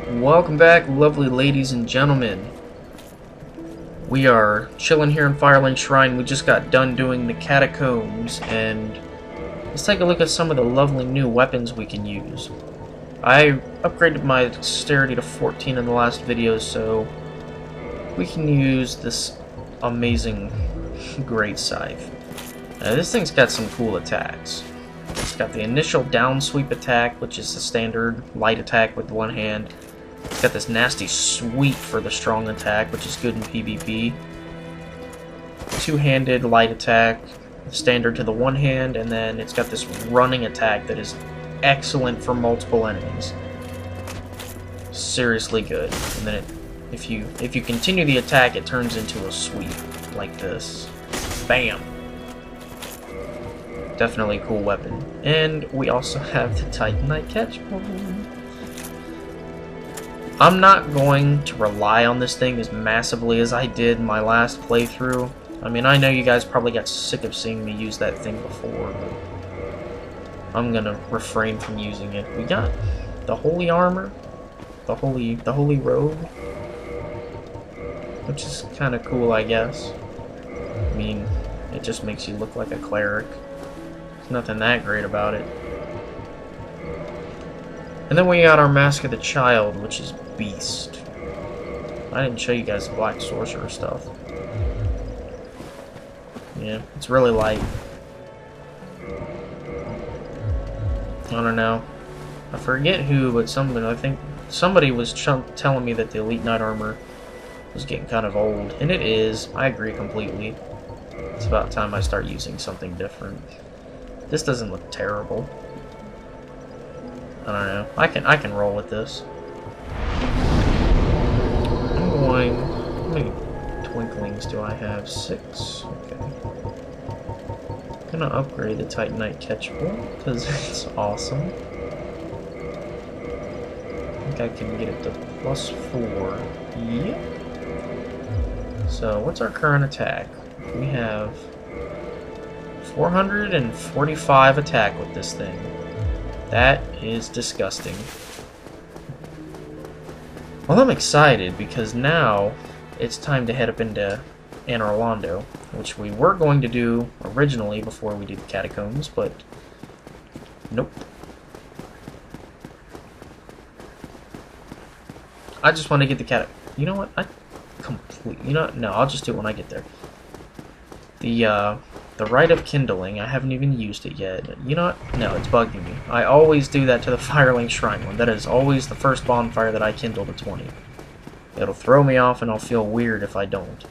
Welcome back, lovely ladies and gentlemen. We are chilling here in Firelink Shrine. We just got done doing the catacombs, and let's take a look at some of the lovely new weapons we can use. I upgraded my dexterity to 14 in the last video, so we can use this amazing great scythe. Now, this thing's got some cool attacks. It's got the initial down sweep attack, which is the standard light attack with one hand. It's got this nasty sweep for the strong attack, which is good in PvP. Two-handed light attack, standard to the one hand, and then it's got this running attack that is excellent for multiple enemies. Seriously good. And then if you continue the attack, it turns into a sweep like this. Bam! Definitely a cool weapon. And we also have the Titanite catchpole. I'm not going to rely on this thing as massively as I did my last playthrough. I mean, I know you guys probably got sick of seeing me use that thing before, but I'm gonna refrain from using it. We got the holy armor, the holy robe, which is kind of cool, I guess. I mean, it just makes you look like a cleric. There's nothing that great about it. And then we got our Mask of the Child, which is beast. I didn't show you guys the Black Sorcerer stuff. Yeah, it's really light. I don't know. I forget who, but I think somebody was telling me that the Elite Knight armor was getting kind of old. And it is. I agree completely. It's about time I start using something different. This doesn't look terrible. I don't know. I can roll with this. I'm going. How many twinklings do I have? 6. Okay. I'm gonna upgrade the Titanite catchpole because it's awesome. I think I can get it to +4. Yep. So what's our current attack? We have 445 attack with this thing. That is disgusting. Well, I'm excited because now it's time to head up into Anor Londo, which we were going to do originally before we did the catacombs, but nope. I just want to get the You know what? No, I'll just do it when I get there. The Rite of Kindling, I haven't even used it yet. You know what? No, it's bugging me. I always do that to the Firelink Shrine one. That is always the first bonfire that I kindle to 20. It'll throw me off and I'll feel weird if I don't.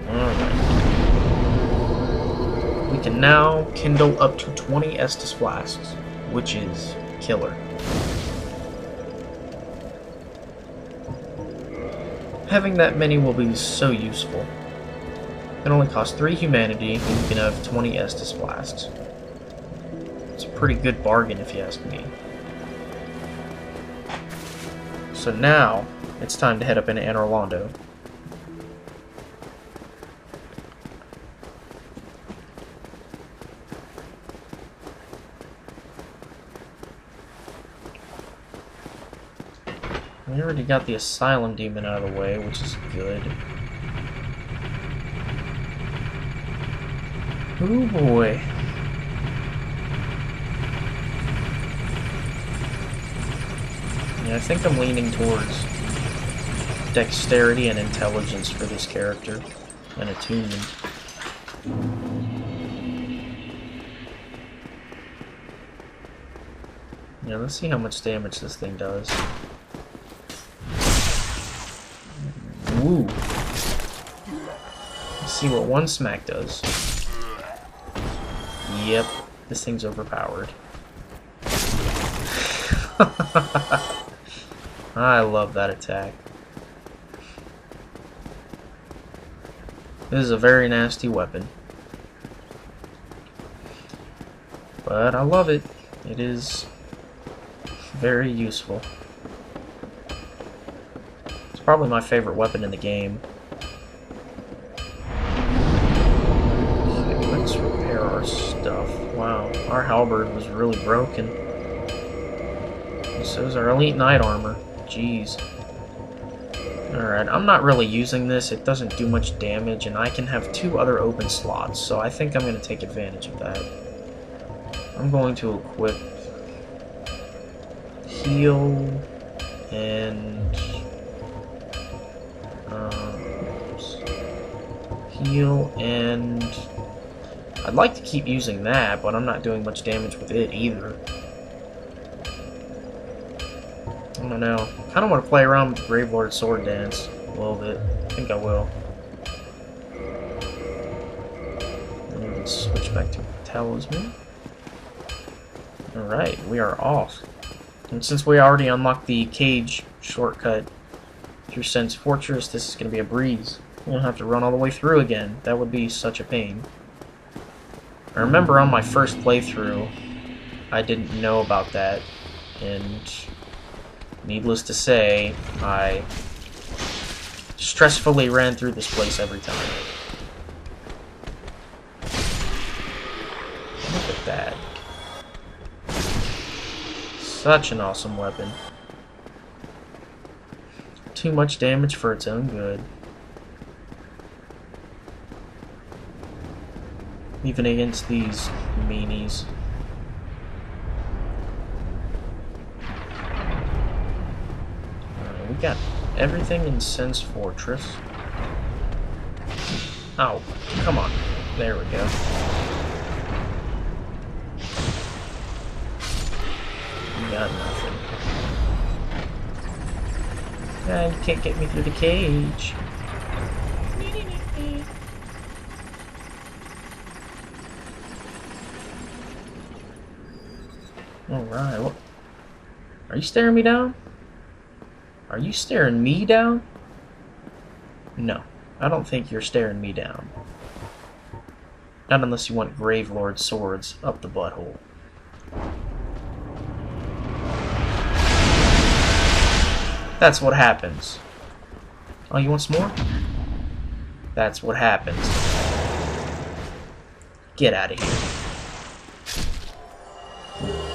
Alright. We can now kindle up to 20 estus flasks, which is killer. Having that many will be so useful. It only costs 3 humanity, and you can have 20 estus flasks. It's a pretty good bargain if you ask me. So now, it's time to head up into Anor Londo. We already got the Asylum Demon out of the way, which is good. Oh boy. Yeah, I think I'm leaning towards dexterity and intelligence for this character, and attunement. Yeah, let's see how much damage this thing does. Ooh. Let's see what one smack does. Yep, this thing's overpowered. I love that attack. This is a very nasty weapon. But I love it. It is very useful. Probably my favorite weapon in the game. Okay, let's repair our stuff. Wow, our halberd was really broken. So is our elite knight armor. Jeez. Alright, I'm not really using this. It doesn't do much damage, and I can have 2 other open slots, so I think I'm going to take advantage of that. I'm going to equip heal and heal, and I'd like to keep using that, but I'm not doing much damage with it either. I don't know. I kind of want to play around with the Gravelord Sword Dance a little bit. I think I will. And we can switch back to Talisman. Alright, we are off. And since we already unlocked the cage shortcut through Sen's Fortress, this is going to be a breeze. We don't have to run all the way through again. That would be such a pain. I remember on my first playthrough, I didn't know about that, and needless to say, I stressfully ran through this place every time. Look at that. Such an awesome weapon. Too much damage for its own good. Even against these meanies. We got everything in Sen's Fortress. Oh, come on. There we go. We got nothing. You can't get me through the cage. Alright, what? Are you staring me down? Are you staring me down? No, I don't think you're staring me down. Not unless you want Gravelord swords up the butthole. That's what happens. Oh, you want some more? That's what happens. Get out of here.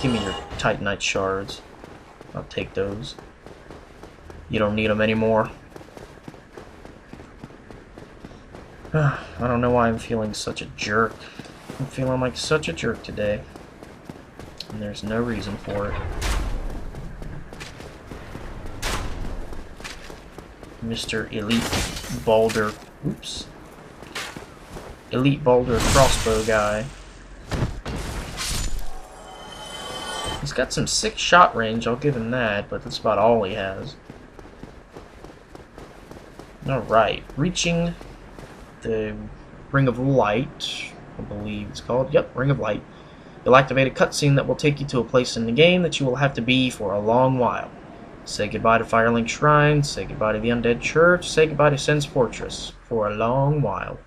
Give me your Titanite shards. I'll take those. You don't need them anymore. I don't know why I'm feeling such a jerk. I'm feeling like such a jerk today. And there's no reason for it. Mr. Elite Balder. Oops. Elite Balder crossbow guy. He's got some sick shot range, I'll give him that, but that's about all he has. Alright, reaching the Ring of Light, I believe it's called. Yep, Ring of Light. You'll activate a cutscene that will take you to a place in the game that you will have to be for a long while. Say goodbye to Firelink Shrine, say goodbye to the Undead Church, say goodbye to Sen's Fortress for a long while.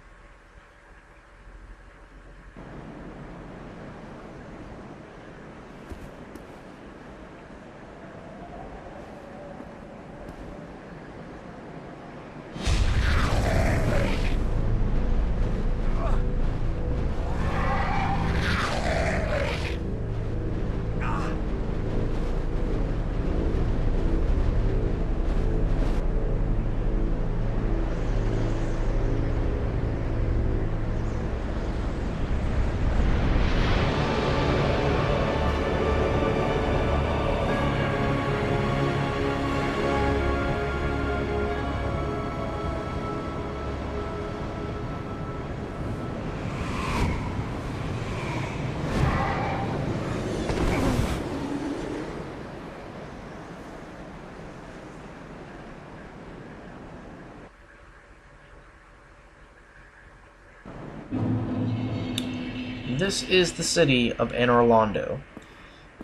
This is the city of Anor Londo.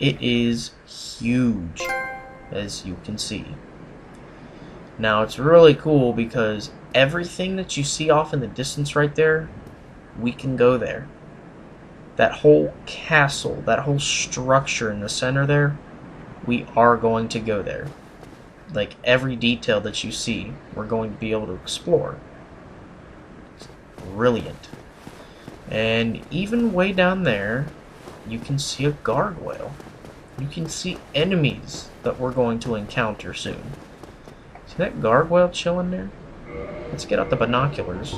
It is huge, as you can see. Now, it's really cool because everything that you see off in the distance right there, we can go there. That whole castle, that whole structure in the center there, we are going to go there. Like, every detail that you see, we're going to be able to explore. It's brilliant. And even way down there, you can see a gargoyle. You can see enemies that we're going to encounter soon. See that gargoyle chilling there? Let's get out the binoculars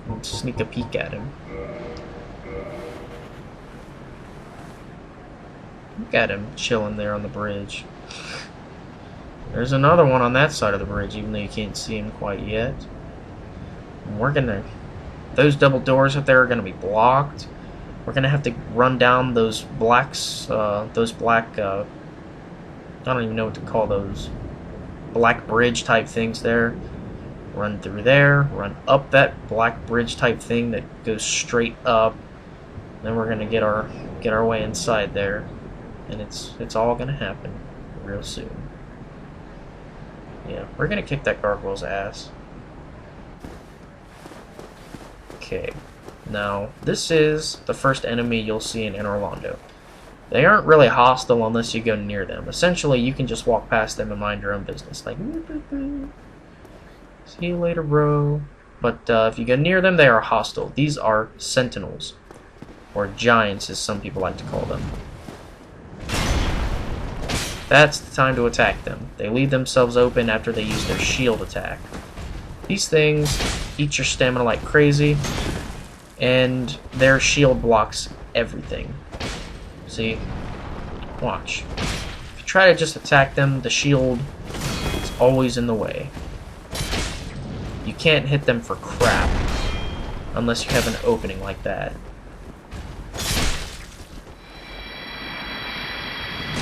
and sneak a peek at him. Look at him chilling there on the bridge. There's another one on that side of the bridge, even though you can't see him quite yet. And we're gonna... Those double doors up there are gonna be blocked. We're gonna have to run down those blacks, I don't even know what to call those. Black bridge type things there. Run through there, run up that black bridge type thing that goes straight up. Then we're gonna get our way inside there. And it's all gonna happen real soon. Yeah, we're gonna kick that gargoyle's ass. Okay, now this is the first enemy you'll see in Anor Londo. They aren't really hostile unless you go near them. Essentially, you can just walk past them and mind your own business. Like, see you later, bro. But if you go near them, they are hostile. These are sentinels, or giants, as some people like to call them. That's the time to attack them. They leave themselves open after they use their shield attack. These things eat your stamina like crazy, and their shield blocks everything. See? Watch. If you try to just attack them, the shield is always in the way. You can't hit them for crap unless you have an opening like that.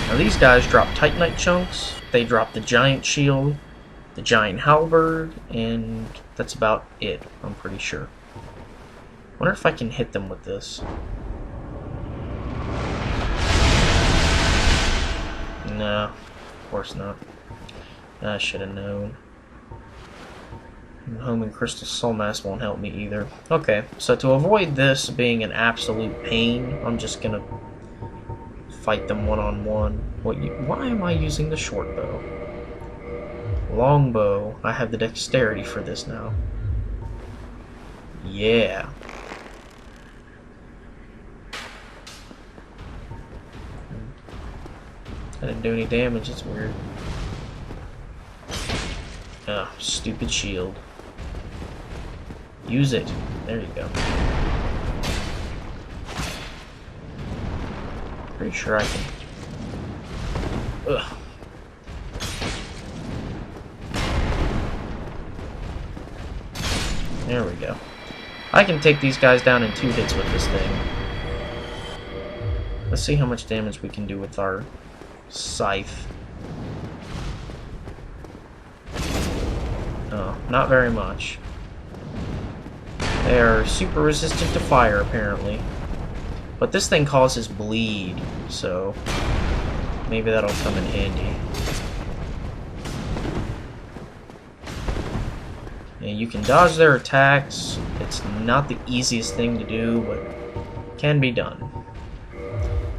Now these guys drop Titanite chunks, they drop the giant shield, the giant halberd, and that's about it, I'm pretty sure. Wonder if I can hit them with this. No, of course not. I should have known. Home and Crystal Soul Mass won't help me either. Okay, so to avoid this being an absolute pain, I'm just gonna fight them one-on-one. Why am I using the short bow? Long bow. I have the dexterity for this now. Yeah. I didn't do any damage, it's weird. Ah, stupid shield. Use it. There you go. Pretty sure I can. Ugh. There we go. I can take these guys down in 2 hits with this thing. Let's see how much damage we can do with our scythe. Oh, not very much. They are super resistant to fire, apparently. But this thing causes bleed, so maybe that'll come in handy. And you can dodge their attacks. It's not the easiest thing to do, but can be done.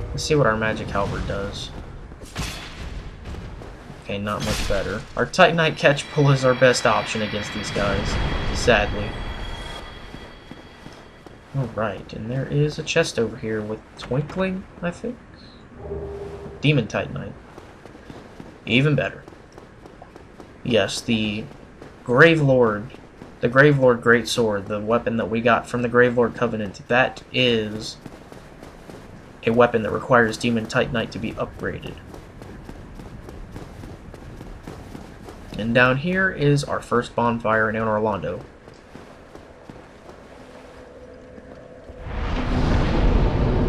Let's see what our magic halberd does. Okay, not much better. Our Titanite catch pull is our best option against these guys, sadly. Alright, and there is a chest over here with Twinkling, I think? Demon Titanite. Even better. Yes, the Gravelord Greatsword, the weapon that we got from the Gravelord Covenant, that is a weapon that requires Demon Titanite to be upgraded. And down here is our first bonfire in Anor Londo.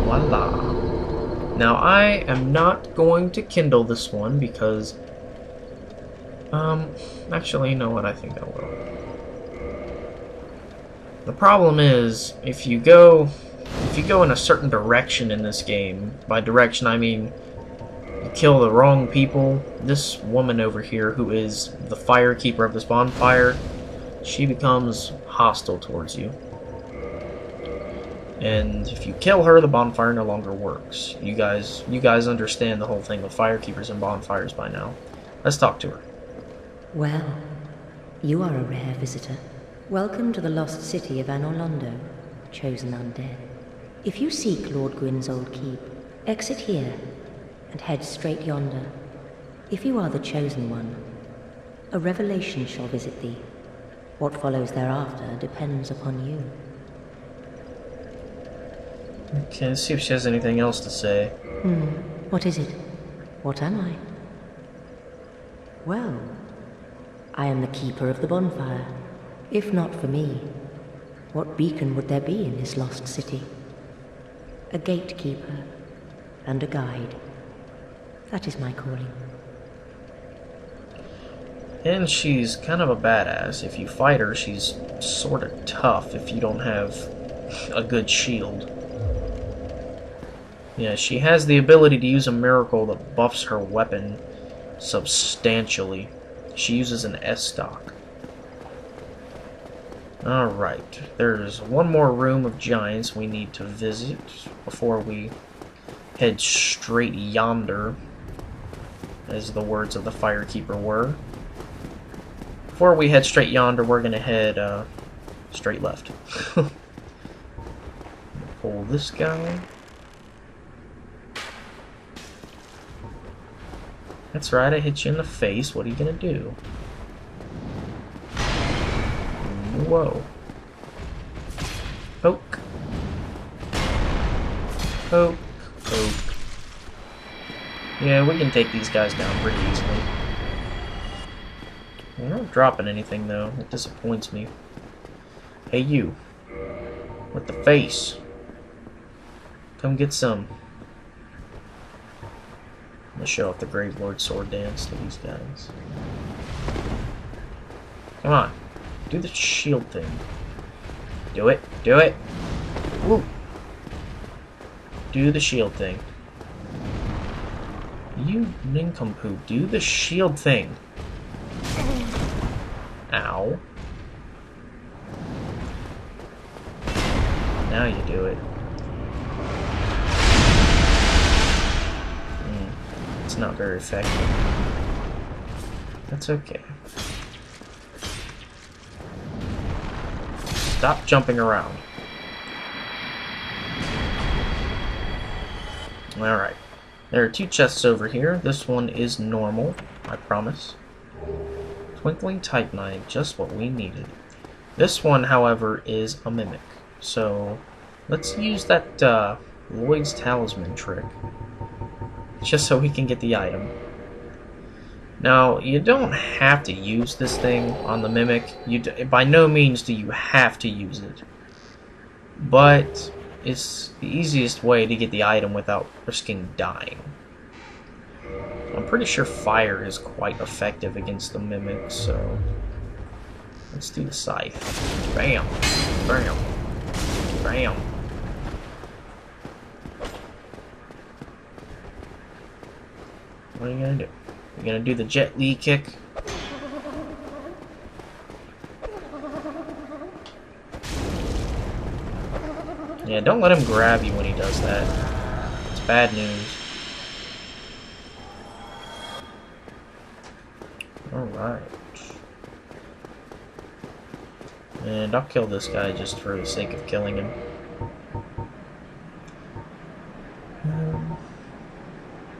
Voila. Now I am not going to kindle this one because actually, you know what, I think I will. The problem is if you go in a certain direction in this game, by direction I mean you kill the wrong people. This woman over here, who is the firekeeper of this bonfire, she becomes hostile towards you. And if you kill her, the bonfire no longer works. You guys understand the whole thing with firekeepers and bonfires by now. Let's talk to her. Well, you are a rare visitor. Welcome to the lost city of Anor Londo. chosen undead. If you seek Lord Gwyn's old keep, exit here and head straight yonder. If you are the chosen one, a revelation shall visit thee. What follows thereafter depends upon you. Okay, let's see if she has anything else to say. What is it? What am I? Well, I am the keeper of the bonfire. If not for me, what beacon would there be in this lost city? A gatekeeper and a guide. That is my calling. And she's kind of a badass. If you fight her, she's sort of tough if you don't have a good shield. Yeah, she has the ability to use a miracle that buffs her weapon substantially. She uses an S-stock. Alright, there's one more room of giants we need to visit before we head straight yonder, as the words of the firekeeper were. Before we head straight yonder, we're gonna head straight left. Pull this guy. That's right, I hit you in the face. What are you gonna do? Whoa. Poke. Poke. Poke. Yeah, we can take these guys down pretty easily. We're not dropping anything, though. It disappoints me. Hey, you. With the face. Come get some. I'm gonna show off the Grave Lord sword dance to these guys. Come on. Do the shield thing. Do it. Do it. Woo. Do the shield thing. You nincompoop. Do the shield thing. Ow. Now you do it. It's not very effective. That's okay. Stop jumping around. Alright. There are two chests over here. This one is normal, I promise. Twinkling Titanite, just what we needed. This one, however, is a mimic. So, let's use that Lloyd's Talisman trick. Just so we can get the item. Now, you don't have to use this thing on the mimic. By no means do you have to use it. But it's the easiest way to get the item without risking dying. I'm pretty sure fire is quite effective against the mimic, so let's do the scythe. Bam! Bam! Bam! What are you gonna do? You're gonna do the Jet Li kick? Yeah, don't let him grab you when he does that. It's bad news. Alright. And I'll kill this guy just for the sake of killing him.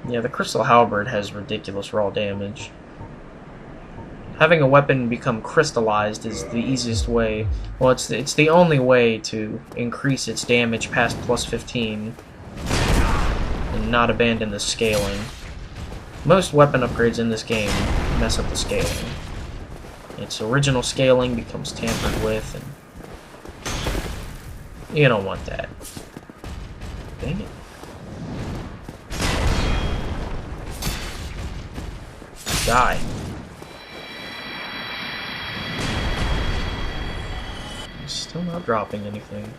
Yeah, the Crystal Halberd has ridiculous raw damage. Having a weapon become crystallized is the easiest way. Well, it's the only way to increase its damage past plus 15 and not abandon the scaling. Most weapon upgrades in this game mess up the scaling. Its original scaling becomes tampered with, and you don't want that. Dang it. Die. I'm still not dropping anything.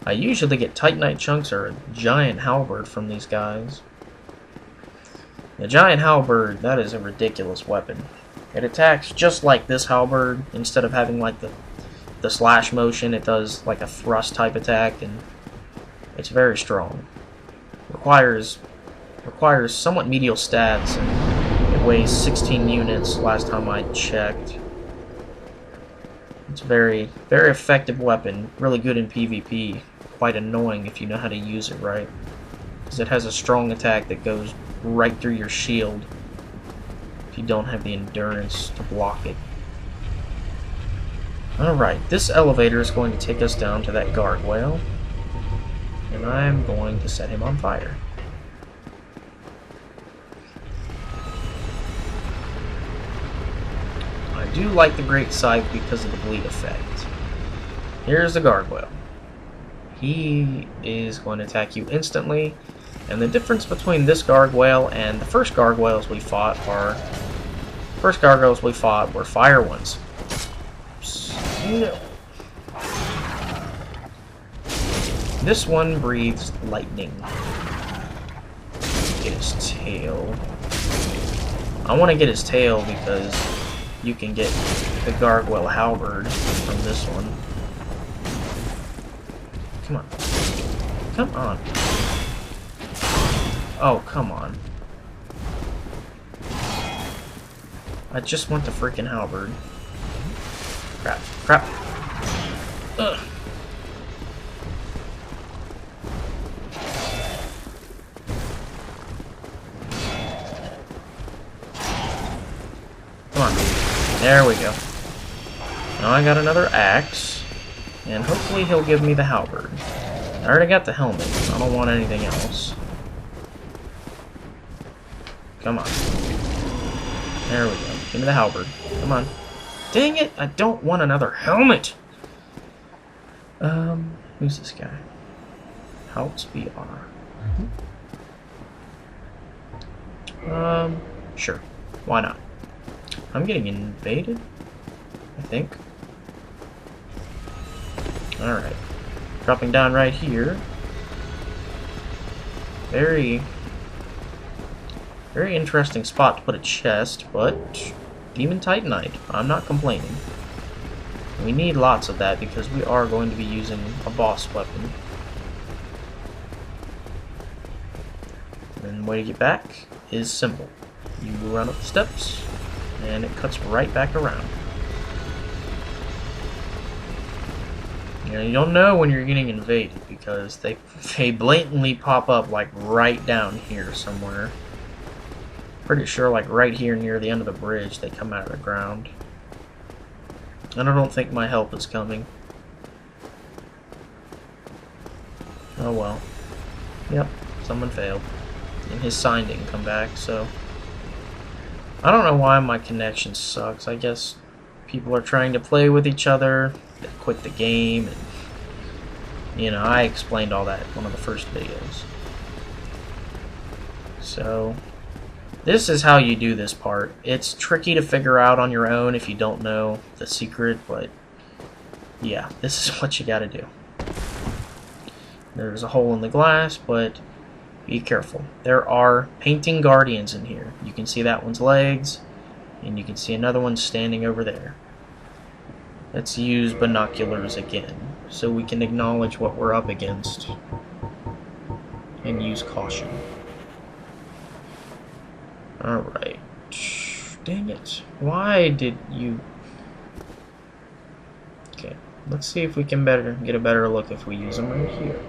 I usually get Titanite chunks or a giant halberd from these guys. The giant halberd, that is a ridiculous weapon. It attacks just like this halberd. Instead of having like the slash motion, it does like a thrust type attack, and it's very strong. Requires somewhat medial stats, and it weighs 16 units last time I checked. It's a very, very effective weapon. Really good in PvP. Quite annoying if you know how to use it right. Because it has a strong attack that goes right through your shield if you don't have the endurance to block it. Alright, this elevator is going to take us down to that guardrail. And I'm going to set him on fire. I do like the Great Scythe because of the bleed effect. Here's the gargoyle. He is going to attack you instantly. And the difference between this gargoyle and the first gargoyles we fought were fire ones. No. This one breathes lightning. Get his tail. I want to get his tail because you can get the gargoyle halberd from this one. Come on. Come on. Oh, come on. I just want the freaking halberd. Crap. Crap. Ugh. Come on. There we go. Now I got another axe. And hopefully he'll give me the halberd. I already got the helmet. I don't want anything else. Come on. There we go. Give me the halberd. Come on. Dang it! I don't want another helmet! Who's this guy? Helps BR. Sure. Why not? I'm getting invaded? I think. Alright. Dropping down right here. Very interesting spot to put a chest, but Demon Titanite. I'm not complaining. We need lots of that because we are going to be using a boss weapon. And the way to get back is simple. You run up the steps, and it cuts right back around. You know, you don't know when you're getting invaded because they blatantly pop up like right down here somewhere. Pretty sure like right here near the end of the bridge they come out of the ground. And I don't think my help is coming. Oh well. Yep, someone failed. And his sign didn't come back, so... I don't know why my connection sucks. I guess people are trying to play with each other. They quit the game, and... You know, I explained all that in one of the first videos. So... This is how you do this part. It's tricky to figure out on your own if you don't know the secret, but yeah, this is what you gotta do. There's a hole in the glass, but be careful. There are painting guardians in here. You can see that one's legs, and you can see another one standing over there. Let's use binoculars again, so we can acknowledge what we're up against, and use caution. Alright. Dang it. Why did you... Okay. Let's see if we can get a better look if we use them right here.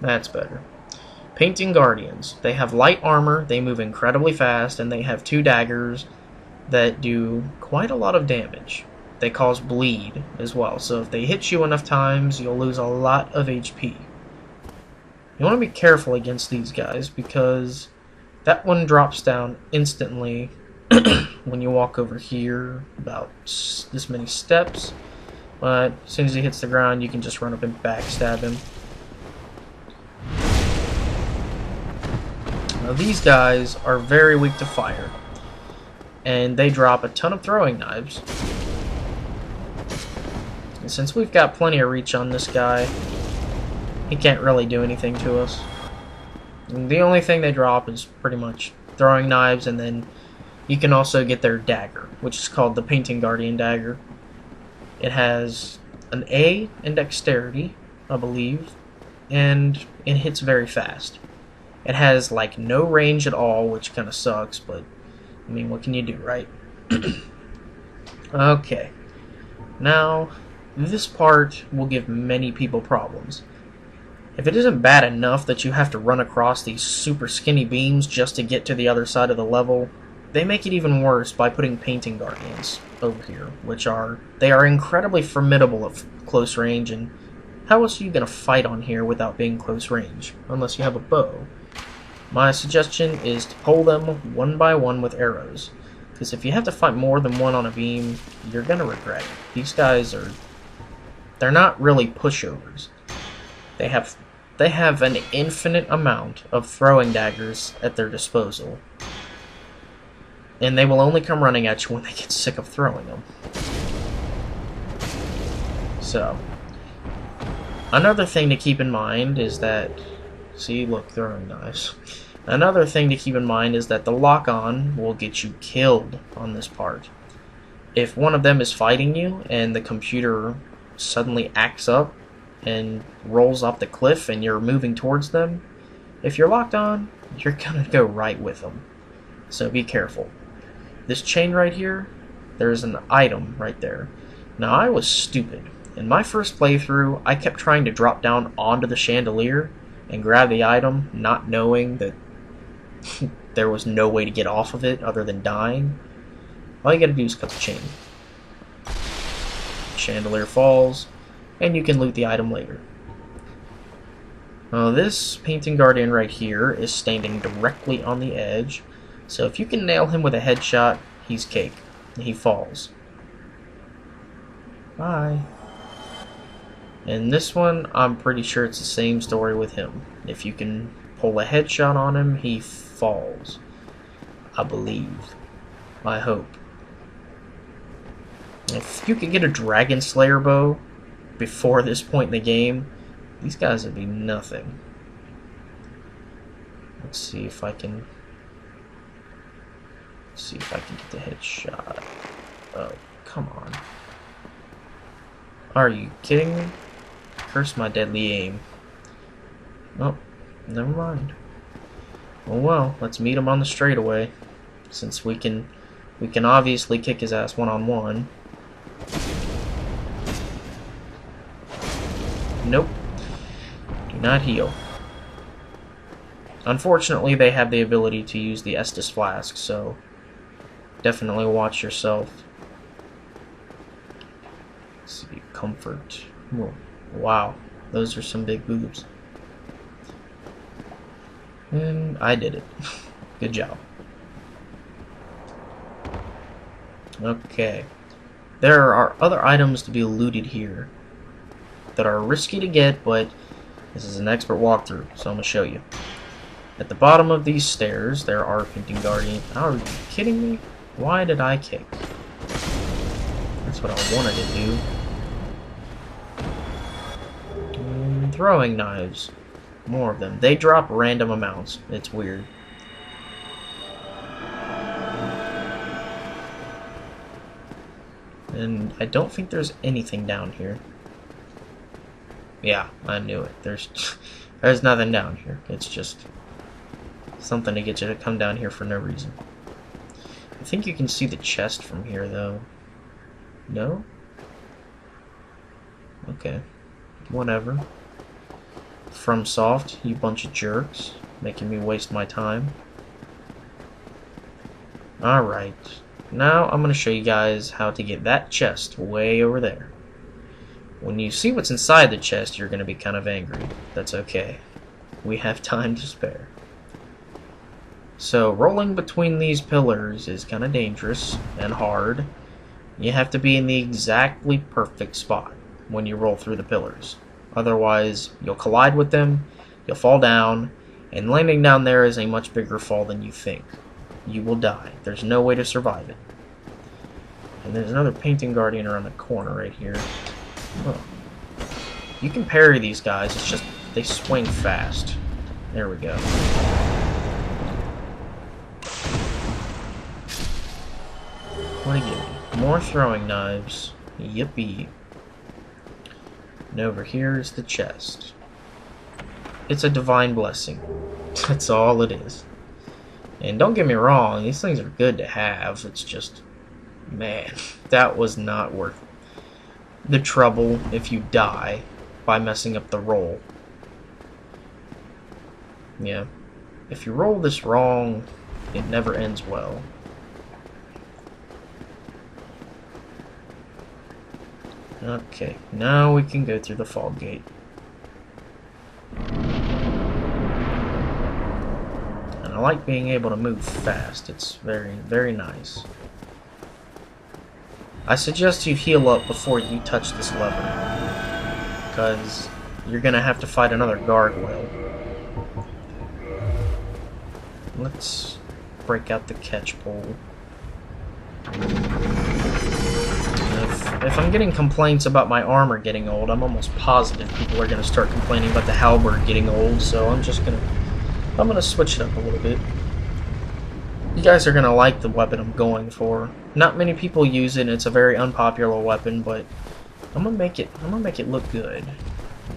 That's better. Painting Guardians. They have light armor, they move incredibly fast, and they have 2 daggers that do quite a lot of damage. They cause bleed as well, so if they hit you enough times, you'll lose a lot of HP. You want to be careful against these guys because that one drops down instantly when you walk over here about this many steps, but as soon as he hits the ground you can just run up and backstab him. Now these guys are very weak to fire and they drop a ton of throwing knives, and since we've got plenty of reach on this guy, he can't really do anything to us. And the only thing they drop is pretty much throwing knives, and then you can also get their dagger, which is called the Painting Guardian Dagger. It has an A in dexterity, I believe, and it hits very fast. It has like no range at all, which kind of sucks, but I mean, what can you do, right? Okay. Now, this part will give many people problems. If it isn't bad enough that you have to run across these super skinny beams just to get to the other side of the level, they make it even worse by putting painting guardians over here, they are incredibly formidable at close range, and how else are you going to fight on here without being close range, unless you have a bow? My suggestion is to pull them one by one with arrows, because if you have to fight more than one on a beam, you're going to regret it. These guys they're not really pushovers. They have an infinite amount of throwing daggers at their disposal, and they will only come running at you when they get sick of throwing them. So, another thing to keep in mind is that, see, look, throwing knives. Another thing to keep in mind is that the lock-on will get you killed on this part. If one of them is fighting you and the computer suddenly acts up and rolls off the cliff and you're moving towards them, if you're locked on, you're gonna go right with them. So be careful. This chain right here, there's an item right there. Now, I was stupid. In my first playthrough, I kept trying to drop down onto the chandelier and grab the item, not knowing that there was no way to get off of it other than dying. All you gotta do is cut the chain. Chandelier falls, and you can loot the item later. Now, this painting guardian right here is standing directly on the edge, so if you can nail him with a headshot, he's cake. He falls. Bye. And this one, I'm pretty sure it's the same story with him. If you can pull a headshot on him, he falls. I believe. I hope. If you could get a Dragon Slayer bow before this point in the game, these guys would be nothing. Let's see if I can get the headshot. Oh, come on. Are you kidding me? Curse my deadly aim. Oh, never mind. Oh well, let's meet him on the straightaway, since we can obviously kick his ass one-on-one. Nope. Do not heal. Unfortunately, they have the ability to use the estus flasks, so definitely watch yourself. Let's see, comfort. Whoa. Wow, those are some big boobs. And I did it. Good job. Okay. There are other items to be looted here that are risky to get, but this is an expert walkthrough, so I'm going to show you. At the bottom of these stairs, there are painting guardians. Are you kidding me? Why did I kick? That's what I wanted to do. And throwing knives. More of them. They drop random amounts. It's weird. And I don't think there's anything down here. Yeah, I knew it. There's nothing down here. It's just something to get you to come down here for no reason. I think you can see the chest from here, though. No? Okay. Whatever. From Soft, you bunch of jerks, making me waste my time. Alright. Now I'm going to show you guys how to get that chest way over there. When you see what's inside the chest, you're going to be kind of angry. That's okay. We have time to spare. So, rolling between these pillars is kind of dangerous and hard. You have to be in the exactly perfect spot when you roll through the pillars. Otherwise, you'll collide with them, you'll fall down, and landing down there is a much bigger fall than you think. You will die. There's no way to survive it. And there's another painting guardian around the corner right here. Oh. You can parry these guys, it's just they swing fast. There we go. What do you give me? More throwing knives. Yippee. And over here is the chest. It's a divine blessing. That's all it is. And don't get me wrong, these things are good to have. It's just, man, that was not worth the trouble if you die by messing up the roll. Yeah. If you roll this wrong, it never ends well. Okay, now we can go through the fog gate. And I like being able to move fast. It's very, very nice. I suggest you heal up before you touch this lever, because you're gonna have to fight another gargoyle. Let's break out the catch pole. If I'm getting complaints about my armor getting old, I'm almost positive people are gonna start complaining about the halberd getting old, so I'm gonna switch it up a little bit. You guys are gonna like the weapon I'm going for. Not many people use it, and it's a very unpopular weapon, but I'm gonna make it look good.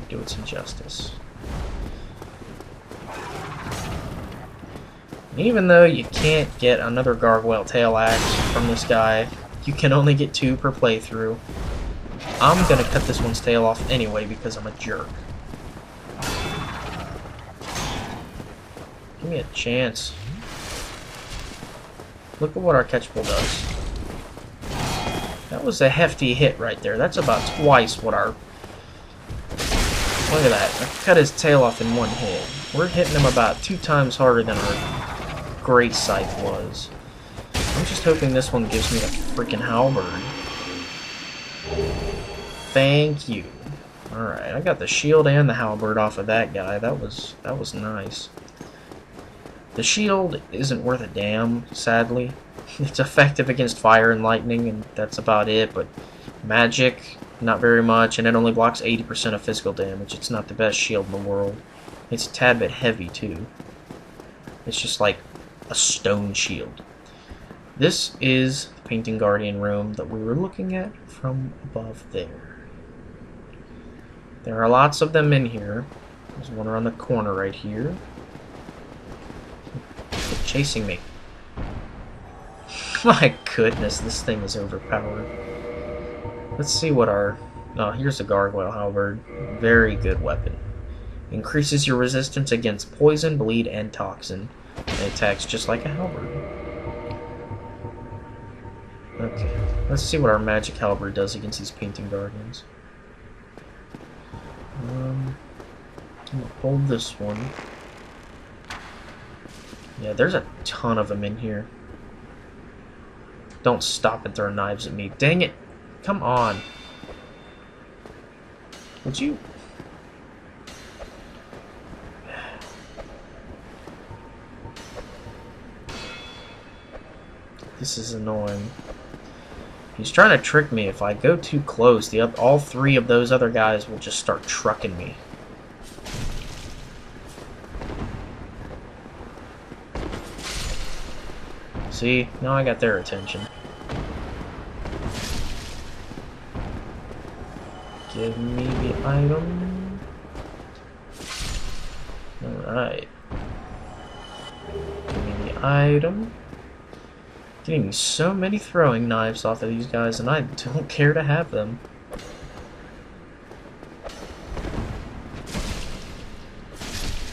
Do it some justice. Even though you can't get another gargoyle tail axe from this guy, you can only get 2 per playthrough. I'm gonna cut this one's tail off anyway because I'm a jerk. Give me a chance. Look at what our catch pole does. That was a hefty hit right there. That's about twice what our... Look at that. I cut his tail off in 1 hit. We're hitting him about 2 times harder than our great scythe was. I'm just hoping this one gives me the freaking halberd. Thank you. Alright, I got the shield and the halberd off of that guy. That was nice. The shield isn't worth a damn, sadly. It's effective against fire and lightning, and that's about it, but magic, not very much, and it only blocks 80% of physical damage. It's not the best shield in the world. It's a tad bit heavy, too. It's just like a stone shield. This is the Painting Guardian room that we were looking at from above there. There are lots of them in here. There's one around the corner right here. Quit chasing me. My goodness, this thing is overpowered. Let's see what our... Oh, here's a gargoyle halberd. Very good weapon. Increases your resistance against poison, bleed, and toxin. It attacks just like a halberd. Okay, let's see what our magic halberd does against these Painting Guardians. I'm gonna hold this one. Yeah, there's a ton of them in here. Don't stop and throw knives at me. Dang it! Come on! Would you... This is annoying. He's trying to trick me. If I go too close, all 3 of those other guys will just start trucking me. See? Now I got their attention. Give me the item. Alright. Give me the item. Getting so many throwing knives off of these guys, and I don't care to have them.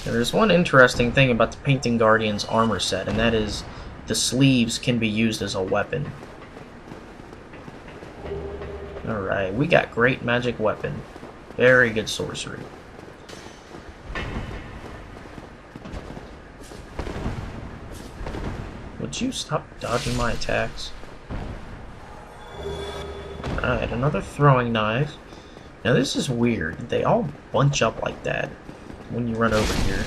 There's one interesting thing about the Painting Guardian's armor set, and that is the sleeves can be used as a weapon. Alright, we got great magic weapon. Very good sorcery. Would you stop dodging my attacks? Alright, another throwing knife. Now this is weird. They all bunch up like that when you run over here.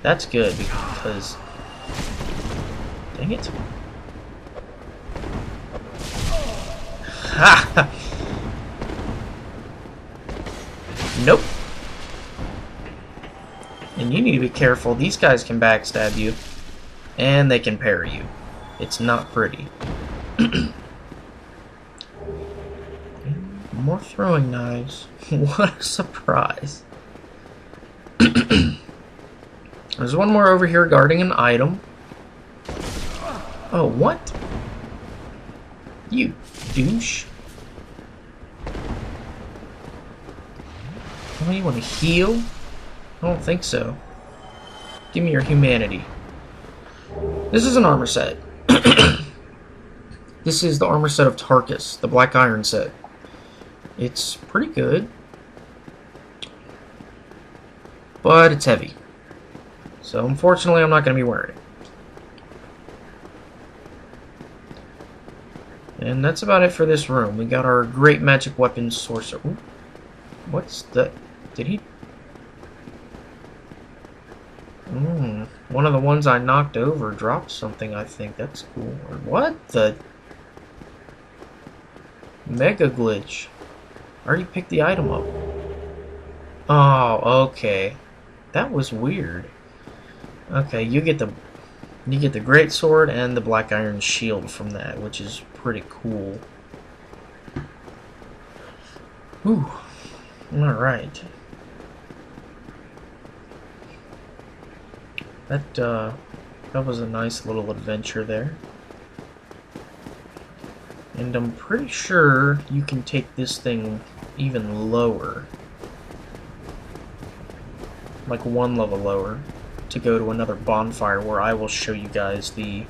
That's good because... Dang it. Ha! Nope. And you need to be careful. These guys can backstab you. And they can parry you. It's not pretty. More throwing knives. What a surprise. There's one more over here guarding an item. Oh, what? You douche. Oh, you want to heal? I don't think so. Give me your humanity. This is an armor set. This is the armor set of Tarkus, the Black Iron set. It's pretty good. But it's heavy. So unfortunately I'm not going to be wearing it. And that's about it for this room. We got our great magic weapon sorcerer. Ooh, what's that? Did he? One of the ones I knocked over dropped something, I think. That's cool. Or what the? Mega glitch. I already picked the item up. Oh, okay. That was weird. Okay, you get the great sword and the black iron shield from that, which is pretty cool. Ooh. Alright. That was a nice little adventure there. And I'm pretty sure you can take this thing even lower. Like one level lower. To go to another bonfire where I will show you guys the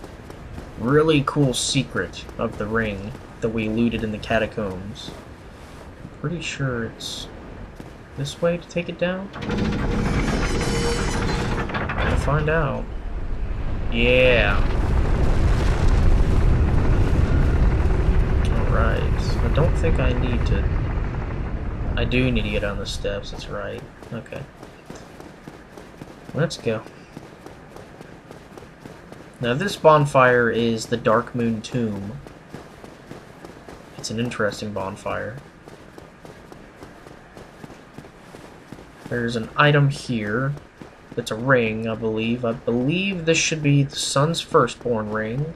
really cool secret of the ring that we looted in the catacombs. I'm pretty sure it's this way to take it down. We'll find out. Yeah. Alright. I don't think I need to... I do need to get on the steps, that's right. Okay. Let's go. Now this bonfire is the Dark Moon Tomb. It's an interesting bonfire. There's an item here. It's a ring, I believe. I believe this should be the Sun's Firstborn ring.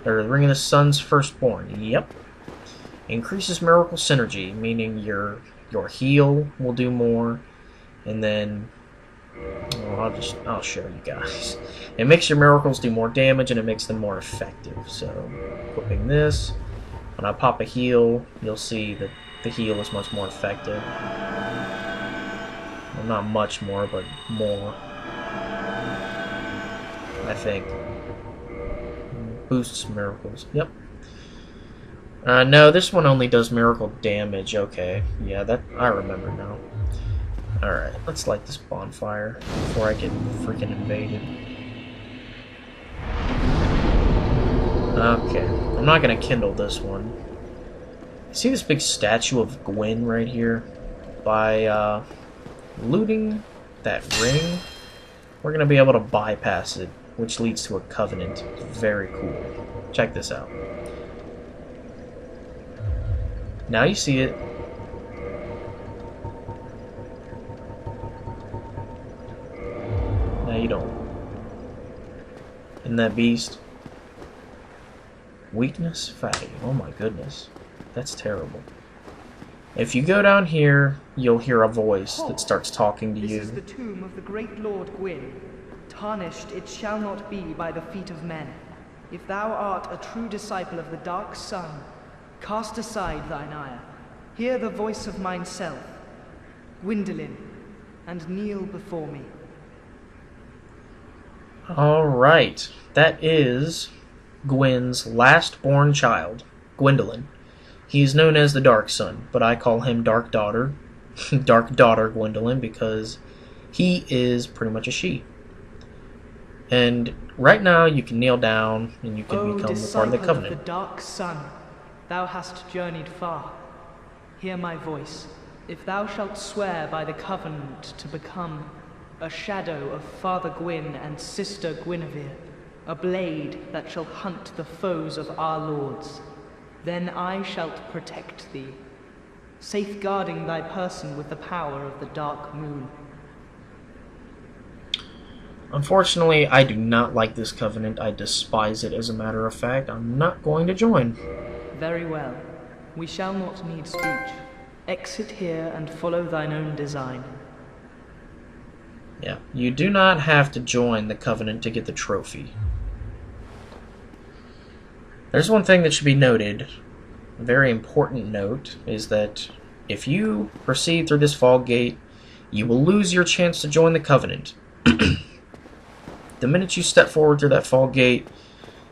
Or the Ring of the Sun's Firstborn. Yep. Increases miracle synergy, meaning your heal will do more. And then, well, I'll show you guys. It makes your miracles do more damage and it makes them more effective. So, equipping this, when I pop a heal, you'll see that the heal is much more effective. Well, not much more, but more. I think. Boosts miracles. Yep. No, this one only does miracle damage. Okay. Yeah, that I remember now. Alright, let's light this bonfire before I get freaking invaded. Okay, I'm not gonna kindle this one. See this big statue of Gwyn right here? By looting that ring, we're gonna be able to bypass it, which leads to a covenant. It's very cool. Check this out. Now you see it. You don't. And that beast. Weakness? Fatty. Oh my goodness. That's terrible. If you go down here, you'll hear a voice that starts talking to you. This is the tomb of the great Lord Gwyn. Tarnished it shall not be by the feet of men. If thou art a true disciple of the Dark Sun, cast aside thine ire. Hear the voice of mine self, Gwyndolin, and kneel before me. Alright, that is Gwyn's last born child, Gwendolyn. He is known as the Dark Sun, but I call him Dark Daughter, Dark Daughter Gwendolyn, because he is pretty much a she. And right now you can kneel down and you can become a part of the covenant. Of the Dark Sun, thou hast journeyed far. Hear my voice. If thou shalt swear by the covenant to become a shadow of Father Gwyn and Sister Guinevere, a blade that shall hunt the foes of our lords, then I shalt protect thee, safeguarding thy person with the power of the Dark Moon. Unfortunately, I do not like this covenant. I despise it, as a matter of fact. I'm not going to join. Very well. We shall not need speech. Exit here and follow thine own design. Yeah, you do not have to join the covenant to get the trophy. There's one thing that should be noted, a very important note, is that if you proceed through this fog gate, you will lose your chance to join the Covenant. The minute you step forward through that fog gate,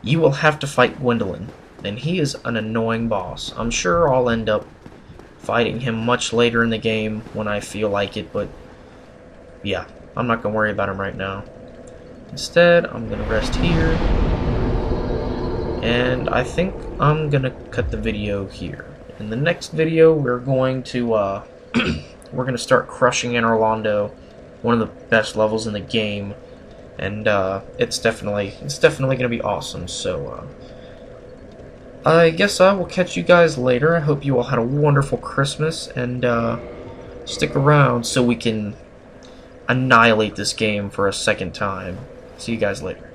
you will have to fight Gwendolyn, and he is an annoying boss. I'm sure I'll end up fighting him much later in the game when I feel like it, but yeah, I'm not going to worry about him right now. Instead, I'm going to rest here, and I think I'm going to cut the video here. In the next video, we're going to start crushing Anor Londo, one of the best levels in the game, and it's definitely going to be awesome. So I guess I will catch you guys later. I hope you all had a wonderful Christmas, and stick around so we can annihilate this game for a second time. See you guys later.